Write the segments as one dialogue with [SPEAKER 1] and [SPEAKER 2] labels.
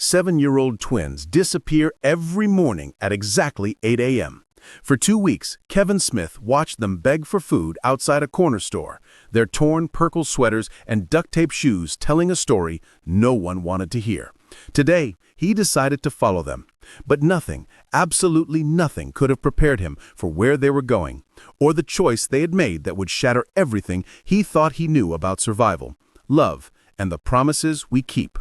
[SPEAKER 1] 7-year-old twins disappear every morning at exactly 8 a.m. For 2 weeks, Kevin Smith watched them beg for food outside a corner store, their torn purple sweaters and duct-tape shoes telling a story no one wanted to hear. Today, he decided to follow them. But nothing, absolutely nothing, could have prepared him for where they were going, or the choice they had made that would shatter everything he thought he knew about survival, love, and the promises we keep.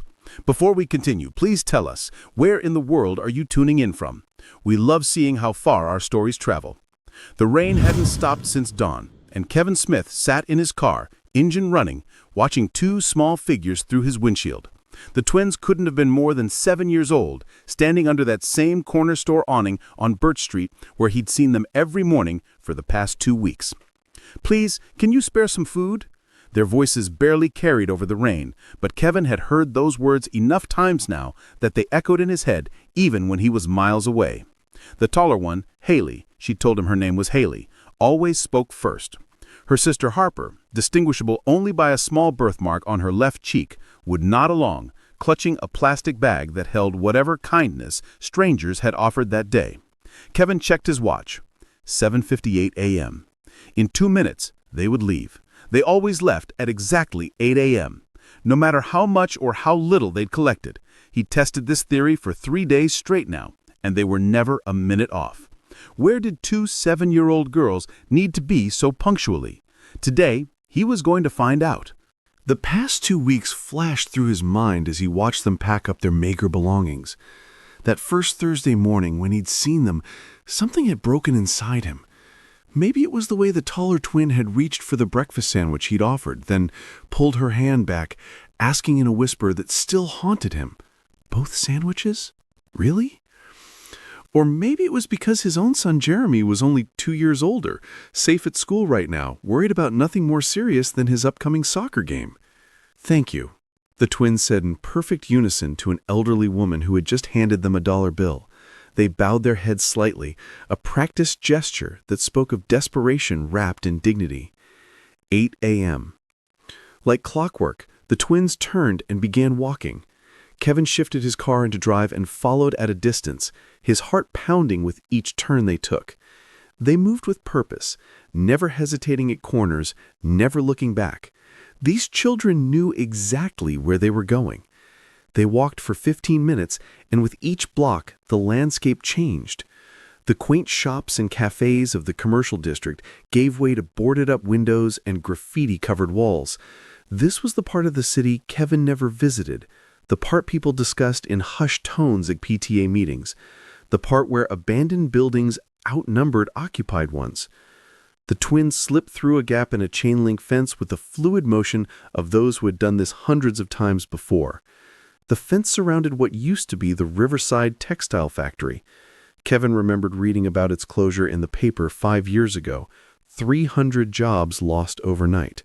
[SPEAKER 1] Before we continue, please tell us, where in the world are you tuning in from? We love seeing how far our stories travel. The rain hadn't stopped since dawn, and Kevin Smith sat in his car, engine running, watching two small figures through his windshield. The twins couldn't have been more than 7 years old, standing under that same corner store awning on Birch Street where he'd seen them every morning for the past 2 weeks. "Please, can you spare some food?" Their voices barely carried over the rain, but Kevin had heard those words enough times now that they echoed in his head even when he was miles away. The taller one, Haley, she told him her name was Haley, always spoke first. Her sister Harper, distinguishable only by a small birthmark on her left cheek, would nod along, clutching a plastic bag that held whatever kindness strangers had offered that day. Kevin checked his watch. 7:58 a.m. In 2 minutes, they would leave. They always left at exactly 8 a.m. No matter how much or how little they'd collected. He tested this theory for 3 days straight now, and they were never a minute off. Where did 2 7-year-old girls need to be so punctually? Today, he was going to find out.
[SPEAKER 2] The past 2 weeks flashed through his mind as he watched them pack up their meager belongings. That first Thursday morning when he'd seen them, something had broken inside him. Maybe it was the way the taller twin had reached for the breakfast sandwich he'd offered, then pulled her hand back, asking in a whisper that still haunted him, "Both sandwiches? Really?" Or maybe it was because his own son Jeremy was only 2 years older, safe at school right now, worried about nothing more serious than his upcoming soccer game. "Thank you," the twins said in perfect unison to an elderly woman who had just handed them a dollar bill. They bowed their heads slightly, a practiced gesture that spoke of desperation wrapped in dignity. 8 a.m. Like clockwork, the twins turned and began walking. Kevin shifted his car into drive and followed at a distance, his heart pounding with each turn they took. They moved with purpose, never hesitating at corners, never looking back. These children knew exactly where they were going. They walked for 15 minutes, and with each block, the landscape changed. The quaint shops and cafes of the commercial district gave way to boarded-up windows and graffiti-covered walls. This was the part of the city Kevin never visited, the part people discussed in hushed tones at PTA meetings, the part where abandoned buildings outnumbered occupied ones. The twins slipped through a gap in a chain-link fence with the fluid motion of those who had done this hundreds of times before. The fence surrounded what used to be the Riverside Textile Factory. Kevin remembered reading about its closure in the paper 5 years ago, 300 jobs lost overnight.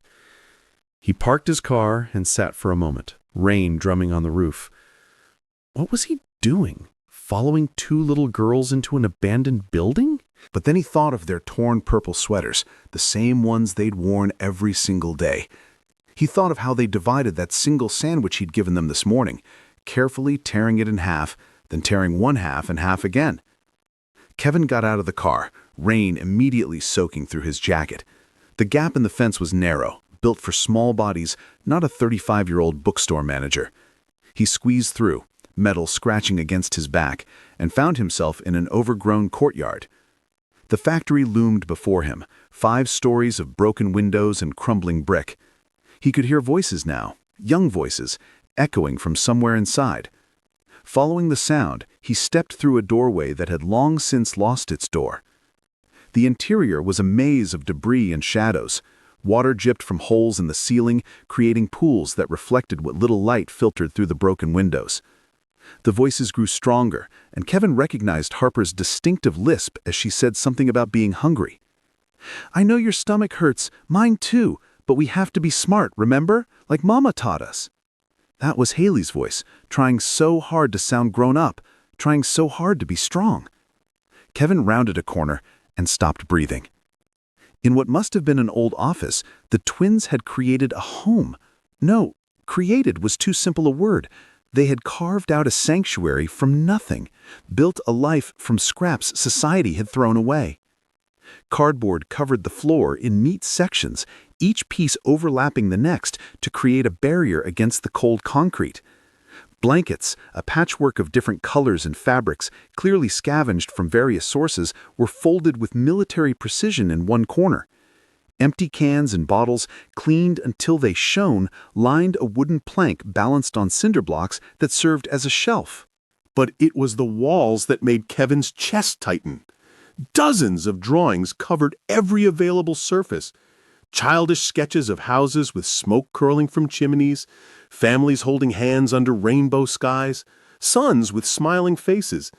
[SPEAKER 2] He parked his car and sat for a moment, rain drumming on the roof. What was he doing? Following 2 little girls into an abandoned building?
[SPEAKER 1] But then he thought of their torn purple sweaters, the same ones they'd worn every single day. He thought of how they divided that single sandwich he'd given them this morning, carefully tearing it in half, then tearing one half in half again. Kevin got out of the car, rain immediately soaking through his jacket. The gap in the fence was narrow, built for small bodies, not a 35-year-old bookstore manager. He squeezed through, metal scratching against his back, and found himself in an overgrown courtyard. The factory loomed before him, 5 stories of broken windows and crumbling brick. He could hear voices now, young voices, echoing from somewhere inside. Following the sound, he stepped through a doorway that had long since lost its door. The interior was a maze of debris and shadows. Water dripped from holes in the ceiling, creating pools that reflected what little light filtered through the broken windows. The voices grew stronger, and Kevin recognized Harper's distinctive lisp as she said something about being hungry. "I know your stomach hurts, mine too. But we have to be smart, remember? Like Mama taught us." That was Haley's voice, trying so hard to sound grown up, trying so hard to be strong. Kevin rounded a corner and stopped breathing. In what must have been an old office, the twins had created a home. No, created was too simple a word.
[SPEAKER 2] They had carved out a sanctuary from nothing, built a life from scraps society had thrown away. Cardboard covered the floor in neat sections, each piece overlapping the next to create a barrier against the cold concrete. Blankets, a patchwork of different colors and fabrics, clearly scavenged from various sources, were folded with military precision in one corner. Empty cans and bottles, cleaned until they shone, lined a wooden plank balanced on cinder blocks that served as a shelf.
[SPEAKER 1] But it was the walls that made Kevin's chest tighten. Dozens of drawings covered every available surface. Childish sketches of houses with smoke curling from chimneys, families holding hands under rainbow skies, sons with smiling faces.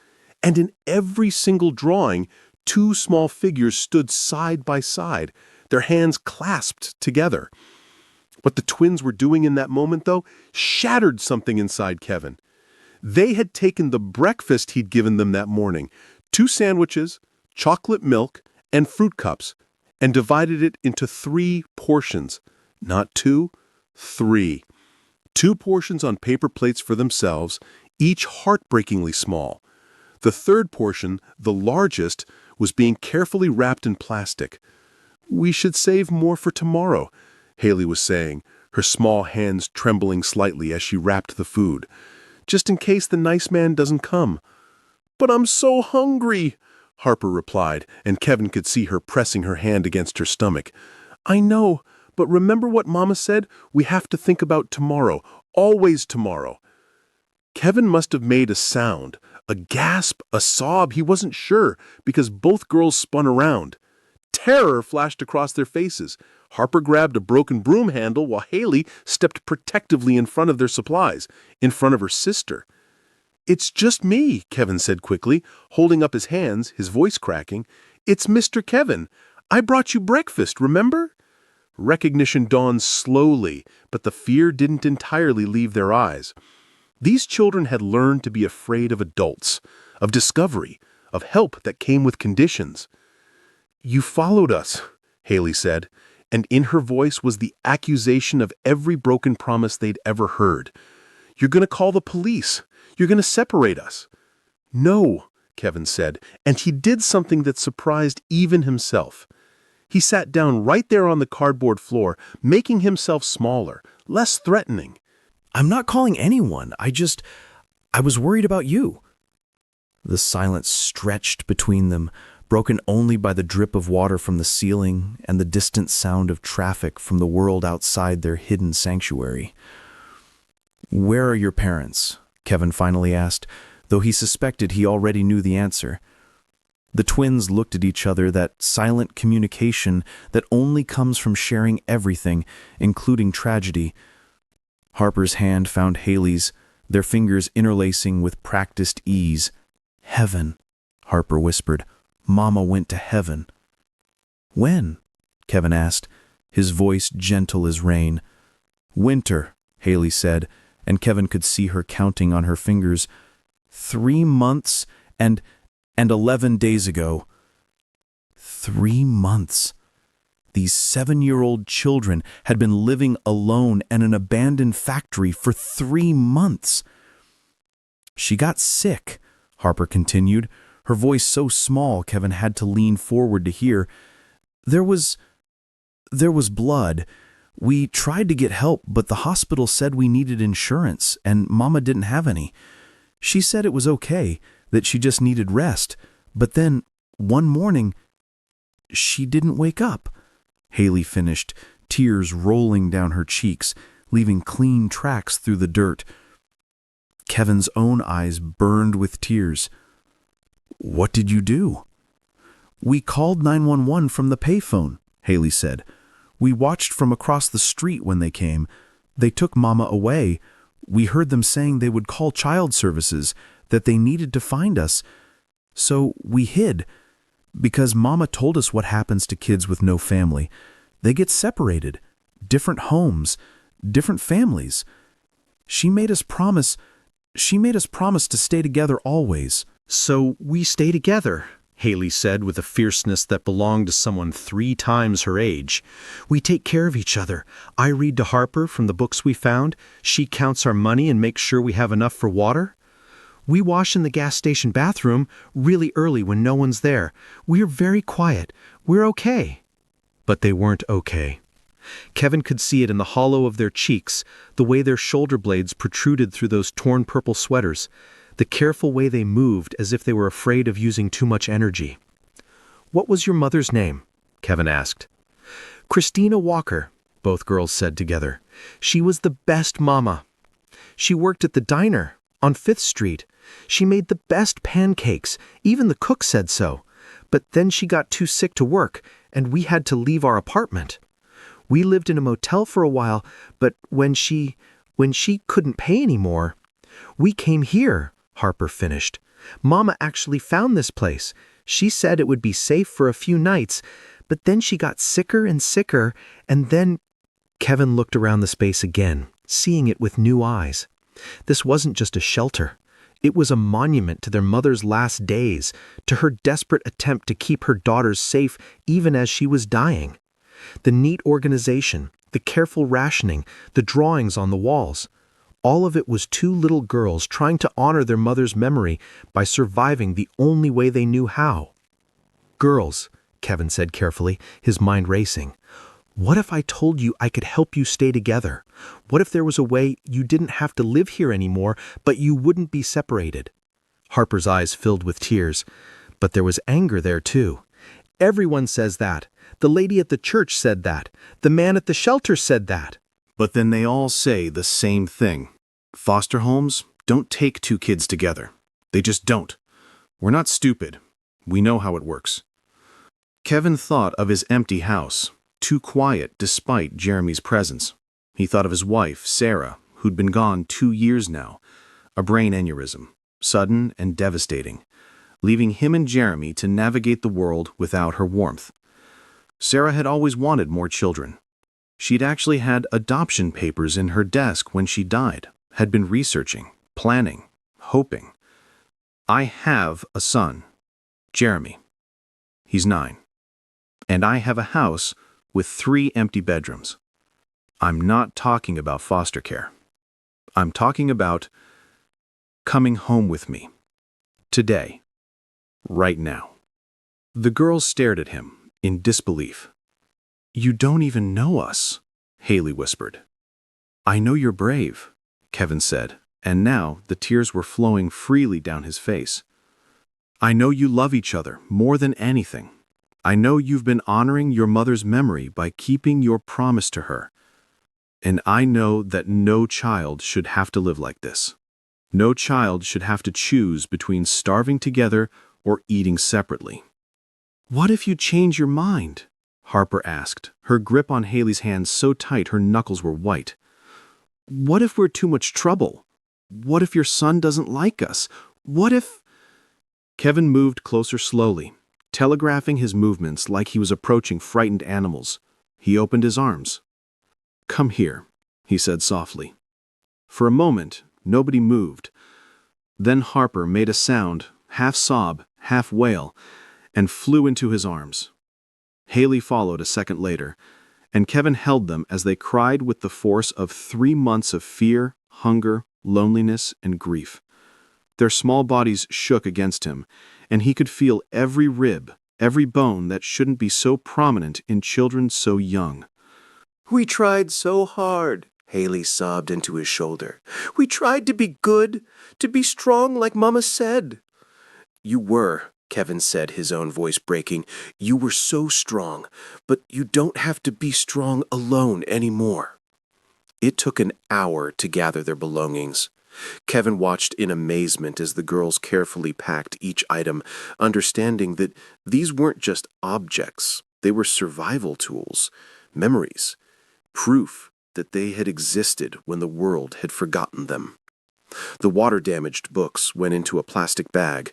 [SPEAKER 1] And in every single drawing, two small figures stood side by side, their hands clasped together. What the twins were doing in that moment, though, shattered something inside Kevin. They had taken the breakfast he'd given them that morning, 2 sandwiches, chocolate milk, and fruit cups, and divided it into 3 portions. Not 2, 3. 2 portions on paper plates for themselves, each heartbreakingly small. The third portion, the largest, was being carefully wrapped in plastic. "We should save more for tomorrow," Haley was saying, her small hands trembling slightly as she wrapped the food. "Just in case the nice man doesn't come." "But I'm so hungry," Harper replied, and Kevin could see her pressing her hand against her stomach. "I know, but remember what Mama said? We have to think about tomorrow, always tomorrow." Kevin must have made a sound, a gasp, a sob, he wasn't sure, because both girls spun around. Terror flashed across their faces. Harper grabbed a broken broom handle while Haley stepped protectively in front of their supplies, in front of her sister. "It's just me," Kevin said quickly, holding up his hands, his voice cracking. "It's Mr. Kevin. I brought you breakfast, remember?" Recognition dawned slowly, but the fear didn't entirely leave their eyes. These children had learned to be afraid of adults, of discovery, of help that came with conditions. "You followed us," Haley said, and in her voice was the accusation of every broken promise they'd ever heard. "You're going to call the police. You're going to separate us." "No," Kevin said, and he did something that surprised even himself. He sat down right there on the cardboard floor, making himself smaller, less threatening.
[SPEAKER 3] "I'm not calling anyone. I was worried about you." The silence stretched between them, broken only by the drip of water from the ceiling and the distant sound of traffic from the world outside their hidden sanctuary. "Where are your parents?" Kevin finally asked, though he suspected he already knew the answer. The twins looked at each other, that silent communication that only comes from sharing everything, including tragedy. Harper's hand found Haley's, their fingers interlacing with practiced ease. "Heaven," Harper whispered. "Mama went to heaven." "When?" Kevin asked, his voice gentle as rain. "Winter," Haley said, and Kevin could see her counting on her fingers. 3 months and 11 days ago." 3 months. These 7-year-old children had been living alone in an abandoned factory for 3 months. "She got sick," Harper continued, her voice so small Kevin had to lean forward to hear. There was blood. We tried to get help, but the hospital said we needed insurance, and Mama didn't have any. She said it was okay, that she just needed rest. But then, one morning, she didn't wake up," Haley finished, tears rolling down her cheeks, leaving clean tracks through the dirt. Kevin's own eyes burned with tears. "What did you do?" "We called 911 from the payphone," Haley said. "We watched from across the street when they came. They took Mama away. We heard them saying they would call child services, that they needed to find us. So we hid, because Mama told us what happens to kids with no family. They get separated, different homes, different families. She made us promise to stay together always."
[SPEAKER 4] "So we stay together," Haley said with a fierceness that belonged to someone 3 times her age. "We take care of each other. I read to Harper from the books we found. She counts our money and makes sure we have enough for water. We wash in the gas station bathroom really early when no one's there. We're very quiet. We're okay." But they weren't okay. Kevin could see it in the hollow of their cheeks, the way their shoulder blades protruded through those torn purple sweaters, the careful way they moved as if they were afraid of using too much energy. "What was your mother's name?" Kevin asked. "Christina Walker," both girls said together. "She was the best mama. She worked at the diner on 5th Street. She made the best pancakes. Even the cook said so. But then she got too sick to work, and we had to leave our apartment. We lived in a motel for a while, but when she couldn't pay anymore, we came here," Harper finished. "Mama actually found this place. She said it would be safe for a few nights, but then she got sicker and sicker, and then—" Kevin looked around the space again, seeing it with new eyes. This wasn't just a shelter. It was a monument to their mother's last days, to her desperate attempt to keep her daughters safe even as she was dying. The neat organization, the careful rationing, the drawings on the walls. All of it was 2 little girls trying to honor their mother's memory by surviving the only way they knew how. "Girls," Kevin said carefully, his mind racing, "what if I told you I could help you stay together? What if there was a way you didn't have to live here anymore, but you wouldn't be separated?" Harper's eyes filled with tears, but there was anger there too. "Everyone says that. The lady at the church said that. The man at the shelter said that."
[SPEAKER 2] But then they all say the same thing. Foster homes don't take 2 kids together. They just don't. We're not stupid. We know how it works. Kevin thought of his empty house, too quiet despite Jeremy's presence. He thought of his wife, Sarah, who'd been gone 2 years now, a brain aneurysm, sudden and devastating, leaving him and Jeremy to navigate the world without her warmth. Sarah had always wanted more children. She'd actually had adoption papers in her desk when she died, had been researching, planning, hoping. "I have a son, Jeremy. He's 9. And I have a house with 3 empty bedrooms. I'm not talking about foster care. I'm talking about coming home with me. Today. Right now." The girls stared at him in disbelief. "You don't even know us," Haley whispered. "I know you're brave," Kevin said, and now the tears were flowing freely down his face. "I know you love each other more than anything. I know you've been honoring your mother's memory by keeping your promise to her. And I know that no child should have to live like this. No child should have to choose between starving together or eating separately." "What if you change your mind?" Harper asked, her grip on Haley's hand so tight her knuckles were white. "What if we're too much trouble? What if your son doesn't like us? What if—" Kevin moved closer slowly, telegraphing his movements like he was approaching frightened animals. He opened his arms. "Come here," he said softly. For a moment, nobody moved. Then Harper made a sound, half sob, half wail, and flew into his arms. Haley followed a second later, and Kevin held them as they cried with the force of 3 months of fear, hunger, loneliness, and grief. Their small bodies shook against him, and he could feel every rib, every bone that shouldn't be so prominent in children so young.
[SPEAKER 5] "We tried so hard," Haley sobbed into his shoulder. "We tried to be good, to be strong like Mama said." "You were," Kevin said, his own voice breaking. "You were so strong, but you don't have to be strong alone anymore." It took an hour to gather their belongings. Kevin watched in amazement as the girls carefully packed each item, understanding that these weren't just objects. They were survival tools, memories, proof that they had existed when the world had forgotten them. The water-damaged books went into a plastic bag.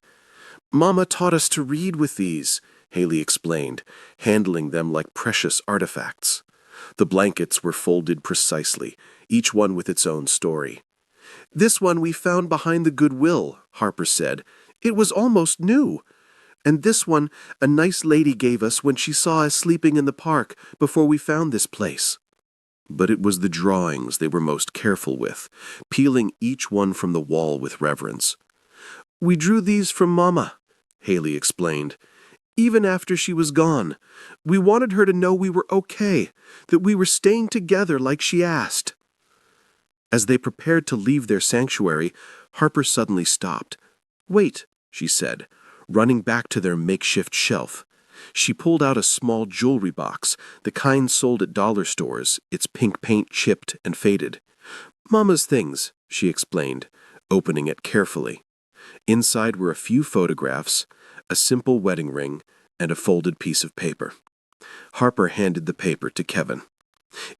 [SPEAKER 5] "Mama taught us to read with these," Haley explained, handling them like precious artifacts. The blankets were folded precisely, each one with its own story. "This one we found behind the Goodwill," Harper said. "It was almost new. And this one a nice lady gave us when she saw us sleeping in the park before we found this place." But it was the drawings they were most careful with, peeling each one from the wall with reverence. "We drew these from Mama," Haley explained. "Even after she was gone, we wanted her to know we were okay, that we were staying together like she asked." As they prepared to leave their sanctuary, Harper suddenly stopped. "Wait," she said, running back to their makeshift shelf. She pulled out a small jewelry box, the kind sold at dollar stores, its pink paint chipped and faded. "Mama's things," she explained, opening it carefully. Inside were a few photographs, a simple wedding ring, and a folded piece of paper. Harper handed the paper to Kevin.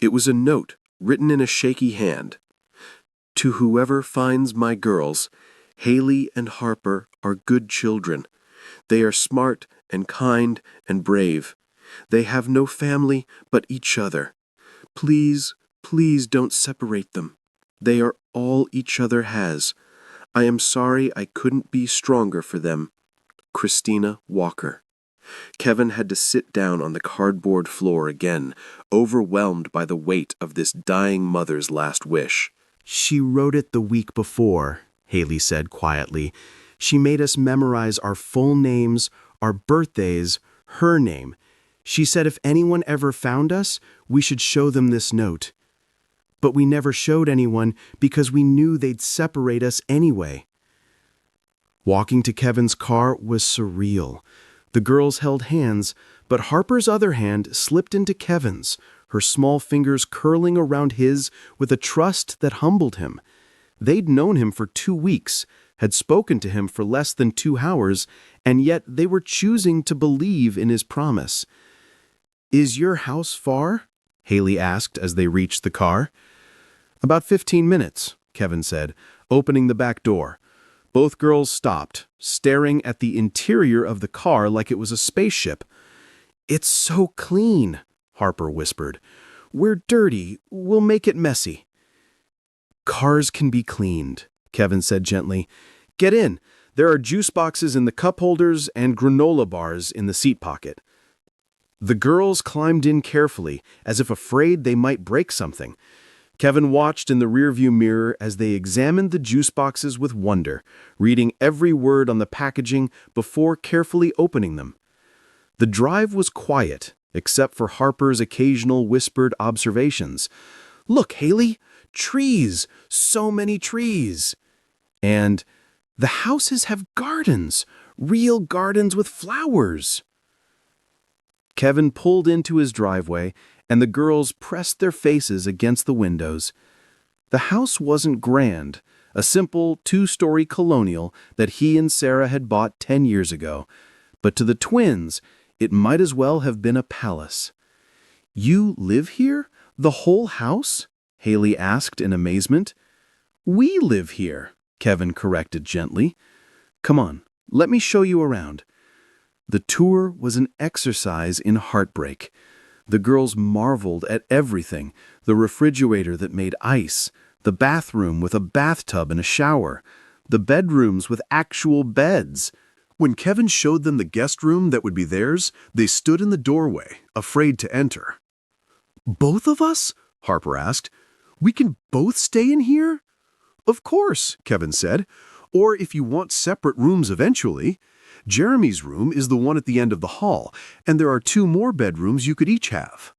[SPEAKER 5] It was a note written in a shaky hand. "To whoever finds my girls, Haley and Harper are good children. They are smart and kind and brave. They have no family but each other. Please, please don't separate them. They are all each other has. I am sorry I couldn't be stronger for them. Christina Walker." Kevin had to sit down on the cardboard floor again, overwhelmed by the weight of this dying mother's last wish.
[SPEAKER 3] "She wrote it the week before," Haley said quietly. "She made us memorize our full names, our birthdays, her name. She said if anyone ever found us, we should show them this note. But we never showed anyone because we knew they'd separate us anyway." Walking to Kevin's car was surreal. The girls held hands, but Harper's other hand slipped into Kevin's, her small fingers curling around his with a trust that humbled him. They'd known him for 2 weeks, had spoken to him for less than 2 hours, and yet they were choosing to believe in his promise. "Is your house far?" Haley asked as they reached the car. "About 15 minutes, Kevin said, opening the back door. Both girls stopped, staring at the interior of the car like it was a spaceship. "It's so clean," Harper whispered. "We're dirty. We'll make it messy." "Cars can be cleaned," Kevin said gently. "Get in. There are juice boxes in the cup holders and granola bars in the seat pocket." The girls climbed in carefully, as if afraid they might break something. Kevin watched in the rearview mirror as they examined the juice boxes with wonder, reading every word on the packaging before carefully opening them. The drive was quiet, except for Harper's occasional whispered observations. "Look, Haley! Trees! So many trees!" And, "The houses have gardens! Real gardens with flowers!" Kevin pulled into his driveway, and the girls pressed their faces against the windows. The house wasn't grand, a simple 2-story colonial that he and Sarah had bought 10 years ago, but to the twins, it might as well have been a palace. "You live here? The whole house?" Haley asked in amazement. "We live here," Kevin corrected gently. "Come on, let me show you around." The tour was an exercise in heartbreak. The girls marveled at everything: the refrigerator that made ice, the bathroom with a bathtub and a shower, the bedrooms with actual beds.
[SPEAKER 2] When Kevin showed them the guest room that would be theirs, they stood in the doorway, afraid to enter. "Both of us?" Harper asked. "We can both stay in here?" "Of course," Kevin said. "Or if you want separate rooms eventually. Jeremy's room is the one at the end of the hall, and there are 2 more bedrooms you could each have."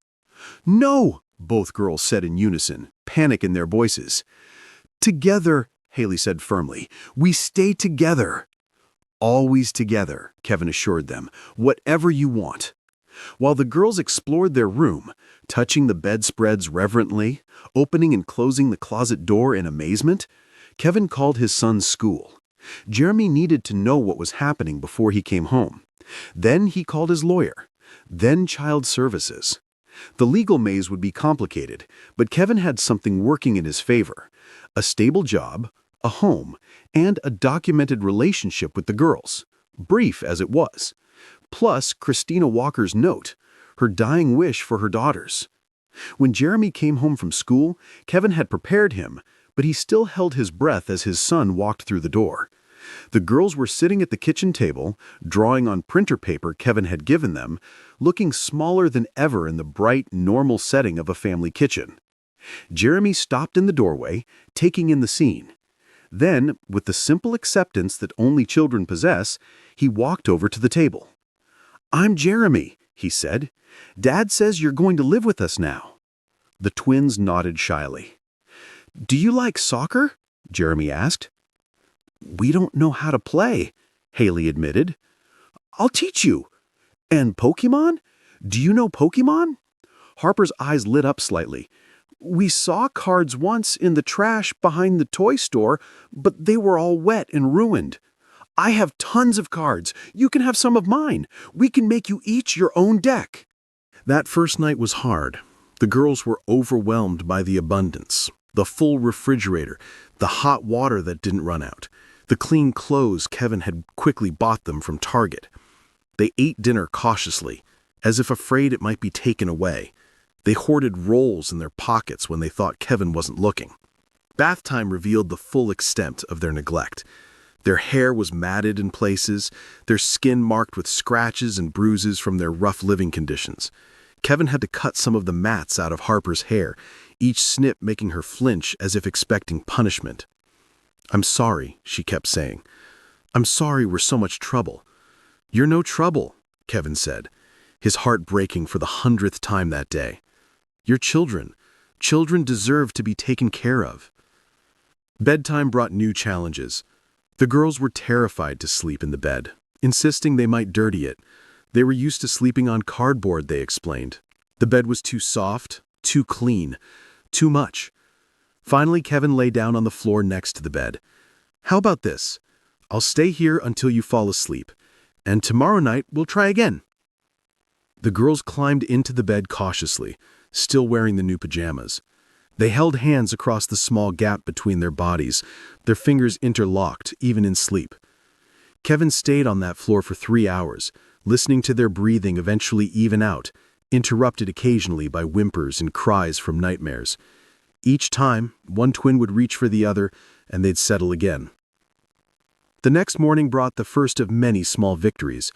[SPEAKER 2] "No," both girls said in unison, panic in their voices. "Together," Haley said firmly. "We stay together." "Always together," Kevin assured them. "Whatever you want." While the girls explored their room, touching the bedspreads reverently, opening and closing the closet door in amazement, Kevin called his son's school. Jeremy needed to know what was happening before he came home. Then he called his lawyer. Then child services. The legal maze would be complicated, but Kevin had something working in his favor: a stable job, a home, and a documented relationship with the girls, brief as it was. Plus Christina Walker's note, her dying wish for her daughters. When Jeremy came home from school, Kevin had prepared him, but he still held his breath as his son walked through the door. The girls were sitting at the kitchen table, drawing on printer paper Kevin had given them, looking smaller than ever in the bright, normal setting of a family kitchen. Jeremy stopped in the doorway, taking in the scene. Then, with the simple acceptance that only children possess, he walked over to the table. "I'm Jeremy," he said. "Dad says you're going to live with us now." The twins nodded shyly. "Do you like soccer?" Jeremy asked. "We don't know how to play," Haley admitted. "I'll teach you." "And Pokemon? Do you know Pokemon?" Harper's eyes lit up slightly. "We saw cards once in the trash behind the toy store, but they were all wet and ruined. I have tons of cards. You can have some of mine. We can make you each your own deck." That first night was hard. The girls were overwhelmed by the abundance, the full refrigerator, the hot water that didn't run out, the clean clothes Kevin had quickly bought them from Target. They ate dinner cautiously, as if afraid it might be taken away. They hoarded rolls in their pockets when they thought Kevin wasn't looking. Bath time revealed the full extent of their neglect. Their hair was matted in places, their skin marked with scratches and bruises from their rough living conditions. Kevin had to cut some of the mats out of Harper's hair, each snip making her flinch as if expecting punishment. "I'm sorry," she kept saying. "I'm sorry we're so much trouble." "You're no trouble," Kevin said, his heart breaking for the 100th time that day. "You're children. Children deserve to be taken care of." Bedtime brought new challenges. The girls were terrified to sleep in the bed, insisting they might dirty it. They were used to sleeping on cardboard, they explained. The bed was too soft, too clean, too much. Finally, Kevin lay down on the floor next to the bed. "How about this? I'll stay here until you fall asleep, and tomorrow night we'll try again." The girls climbed into the bed cautiously, still wearing the new pajamas. They held hands across the small gap between their bodies, their fingers interlocked, even in sleep. Kevin stayed on that floor for 3 hours, listening to their breathing eventually even out, interrupted occasionally by whimpers and cries from nightmares. Each time, one twin would reach for the other, and they'd settle again. The next morning brought the first of many small victories.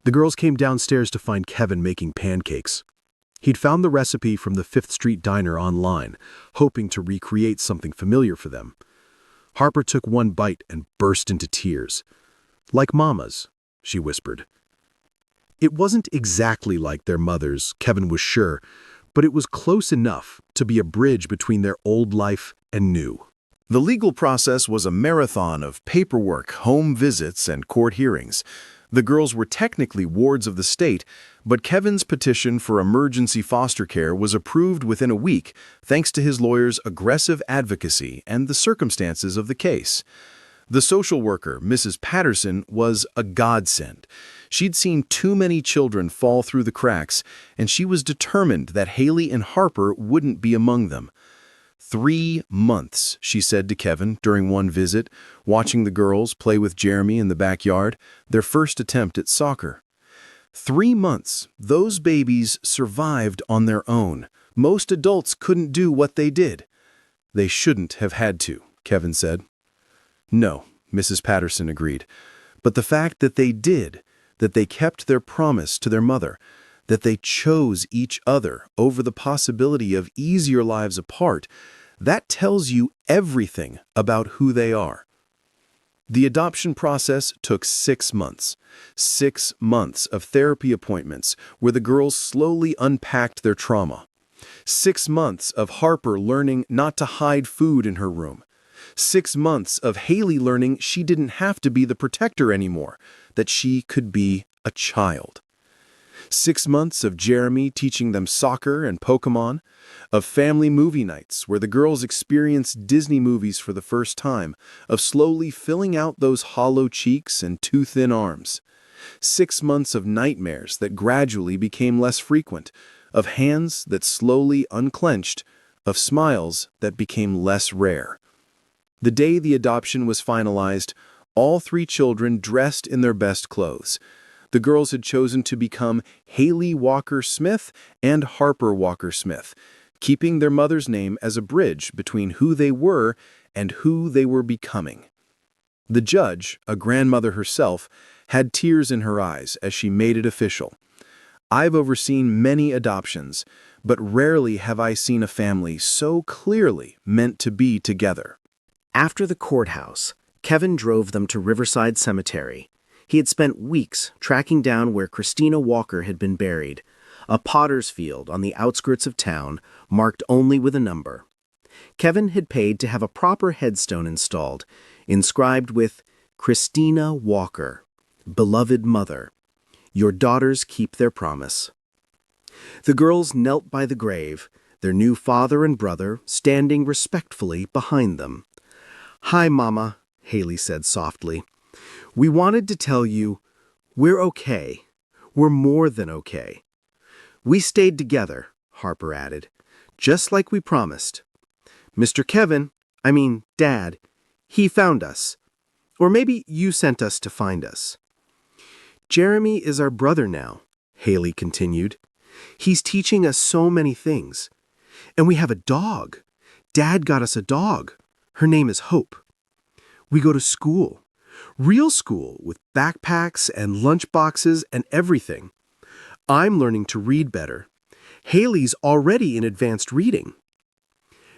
[SPEAKER 2] The girls came downstairs to find Kevin making pancakes. He'd found the recipe from the 5th Street Diner online, hoping to recreate something familiar for them. Harper took one bite and burst into tears. "Like Mama's," she whispered. It wasn't exactly like their mother's, Kevin was sure, but it was close enough to be a bridge between their old life and new.
[SPEAKER 1] The legal process was a marathon of paperwork, home visits, and court hearings. The girls were technically wards of the state, but Kevin's petition for emergency foster care was approved within a week thanks to his lawyer's aggressive advocacy and the circumstances of the case. The social worker, Mrs. Patterson, was a godsend. She'd seen too many children fall through the cracks, and she was determined that Haley and Harper wouldn't be among them. 3 months, she said to Kevin during one visit, watching the girls play with Jeremy in the backyard, their first attempt at soccer. 3 months, those babies survived on their own. Most adults couldn't do what they did. They shouldn't have had to, Kevin said. No, Mrs. Patterson agreed. But the fact that they did, that they kept their promise to their mother, that they chose each other over the possibility of easier lives apart, that tells you everything about who they are. The adoption process took 6 months. 6 months of therapy appointments where the girls slowly unpacked their trauma. 6 months of Harper learning not to hide food in her room. 6 months of Haley learning she didn't have to be the protector anymore, that she could be a child. 6 months of Jeremy teaching them soccer and Pokemon, of family movie nights where the girls experienced Disney movies for the first time, of slowly filling out those hollow cheeks and too thin arms. 6 months of nightmares that gradually became less frequent, of hands that slowly unclenched, of smiles that became less rare. The day the adoption was finalized, all 3 children dressed in their best clothes. The girls had chosen to become Haley Walker-Smith and Harper Walker-Smith, keeping their mother's name as a bridge between who they were and who they were becoming. The judge, a grandmother herself, had tears in her eyes as she made it official. I've overseen many adoptions, but rarely have I seen a family so clearly meant to be together.
[SPEAKER 3] After the courthouse, Kevin drove them to Riverside Cemetery. He had spent weeks tracking down where Christina Walker had been buried, a potter's field on the outskirts of town, marked only with a number. Kevin had paid to have a proper headstone installed, inscribed with Christina Walker, beloved mother. Your daughters keep their promise. The girls knelt by the grave, their new father and brother standing respectfully behind them. Hi, Mama, Haley said softly. We wanted to tell you, we're okay. We're more than okay. We stayed together, Harper added, just like we promised. Dad, he found us. Or maybe you sent us to find us. Jeremy is our brother now, Haley continued. He's teaching us so many things. And we have a dog. Dad got us a dog. Her name is Hope. We go to school. Real school with backpacks and lunch boxes and everything. I'm learning to read better. Haley's already in advanced reading.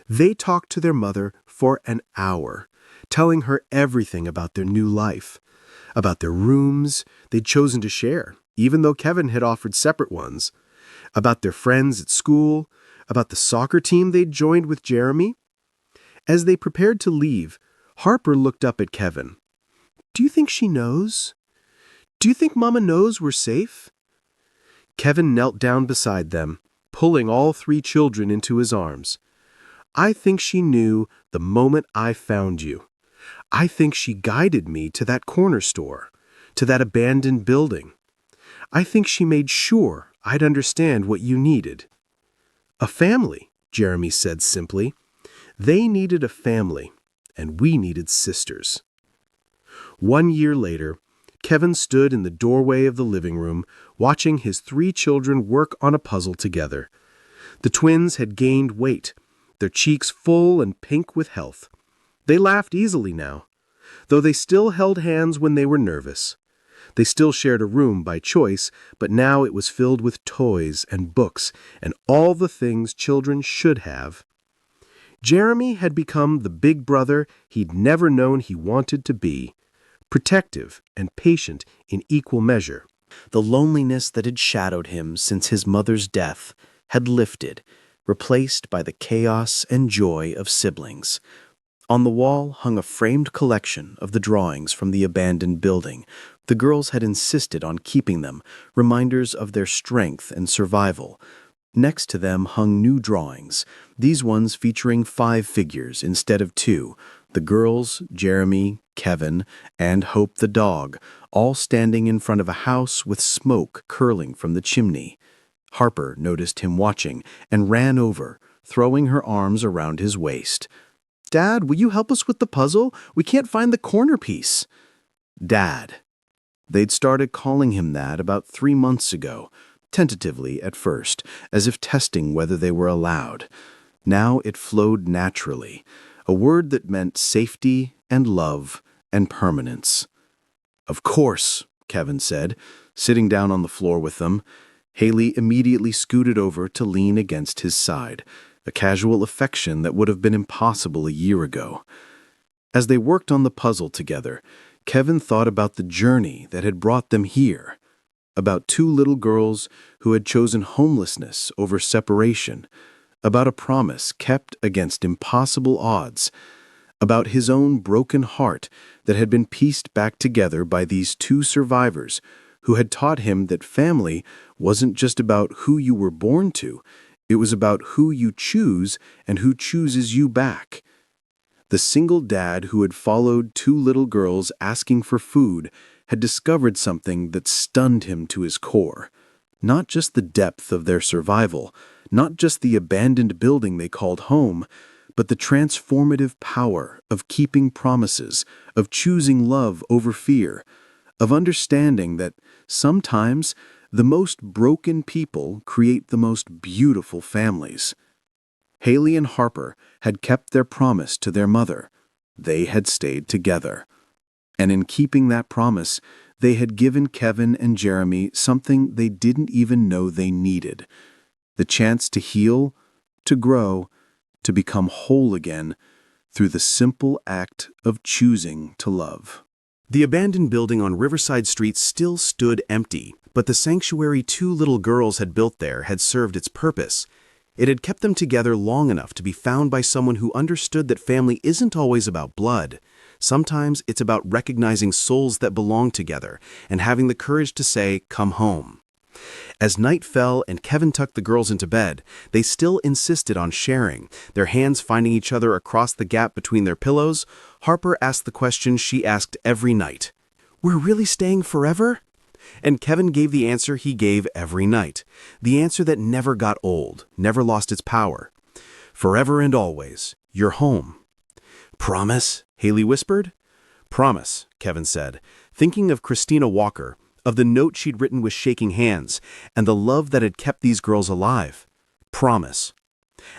[SPEAKER 3] They talked to their mother for an hour, telling her everything about their new life, about their rooms they'd chosen to share, even though Kevin had offered separate ones, about their friends at school, about the soccer team they'd joined with Jeremy. As they prepared to leave, Harper looked up at Kevin. Do you think she knows? Do you think Mama knows we're safe? Kevin knelt down beside them, pulling all three children into his arms. I think she knew the moment I found you. I think she guided me to that corner store, to that abandoned building. I think she made sure I'd understand what you needed. A family, Jeremy said simply. They needed a family, and we needed sisters. 1 year later, Kevin stood in the doorway of the living room, watching his three children work on a puzzle together. The twins had gained weight, their cheeks full and pink with health. They laughed easily now, though they still held hands when they were nervous. They still shared a room by choice, but now it was filled with toys and books and all the things children should have. Jeremy had become the big brother he'd never known he wanted to be, protective and patient in equal measure. The loneliness that had shadowed him since his mother's death had lifted, replaced by the chaos and joy of siblings. On the wall hung a framed collection of the drawings from the abandoned building. The girls had insisted on keeping them, reminders of their strength and survival. Next to them hung new drawings, these ones featuring 5 figures instead of 2, the girls, Jeremy, Kevin, and Hope the dog, all standing in front of a house with smoke curling from the chimney. Harper noticed him watching and ran over, throwing her arms around his waist. Dad, will you help us with the puzzle? We can't find the corner piece. Dad. They'd started calling him that about 3 months ago, tentatively at first, as if testing whether they were allowed. Now it flowed naturally, a word that meant safety and love and permanence. Of course, Kevin said, sitting down on the floor with them. Haley immediately scooted over to lean against his side, a casual affection that would have been impossible a year ago. As they worked on the puzzle together, Kevin thought about the journey that had brought them here, about 2 little girls who had chosen homelessness over separation, about a promise kept against impossible odds, about his own broken heart that had been pieced back together by these 2 survivors who had taught him that family wasn't just about who you were born to, it was about who you choose and who chooses you back. The single dad who had followed 2 little girls asking for food had discovered something that stunned him to his core. Not just the depth of their survival, not just the abandoned building they called home, but the transformative power of keeping promises, of choosing love over fear, of understanding that sometimes the most broken people create the most beautiful families. Haley and Harper had kept their promise to their mother. They had stayed together.
[SPEAKER 2] And in keeping that promise, they had given Kevin and Jeremy something they didn't even know they needed: the chance to heal, to grow, to become whole again through the simple act of choosing to love.
[SPEAKER 3] The abandoned building on Riverside Street still stood empty, but the sanctuary two little girls had built there had served its purpose. It had kept them together long enough to be found by someone who understood that family isn't always about blood. Sometimes it's about recognizing souls that belong together and having the courage to say, "Come home." As night fell and Kevin tucked the girls into bed, they still insisted on sharing, their hands finding each other across the gap between their pillows. Harper asked the question she asked every night: "We're really staying forever?" And Kevin gave the answer he gave every night, the answer that never got old, never lost its power. "Forever and always, you're home." "Promise?" Haley whispered. "Promise," Kevin said, thinking of Christina Walker, of the note she'd written with shaking hands, and the love that had kept these girls alive. Promise.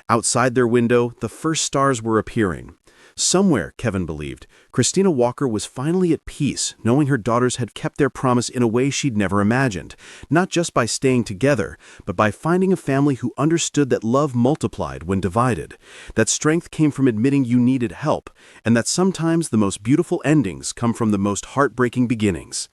[SPEAKER 3] Outside their window, the first stars were appearing. Somewhere, Kevin believed, Christina Walker was finally at peace, knowing her daughters had kept their promise in a way she'd never imagined, not just by staying together, but by finding a family who understood that love multiplied when divided, that strength came from admitting you needed help, and that sometimes the most beautiful endings come from the most heartbreaking beginnings.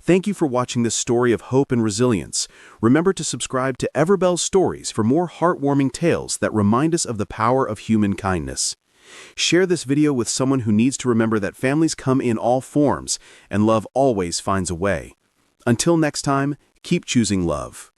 [SPEAKER 3] Thank you for watching this story of hope and resilience. Remember to subscribe to Everbell's Stories for more heartwarming tales that remind us of the power of human kindness. Share this video with someone who needs to remember that families come in all forms, and love always finds a way. Until next time, keep choosing love.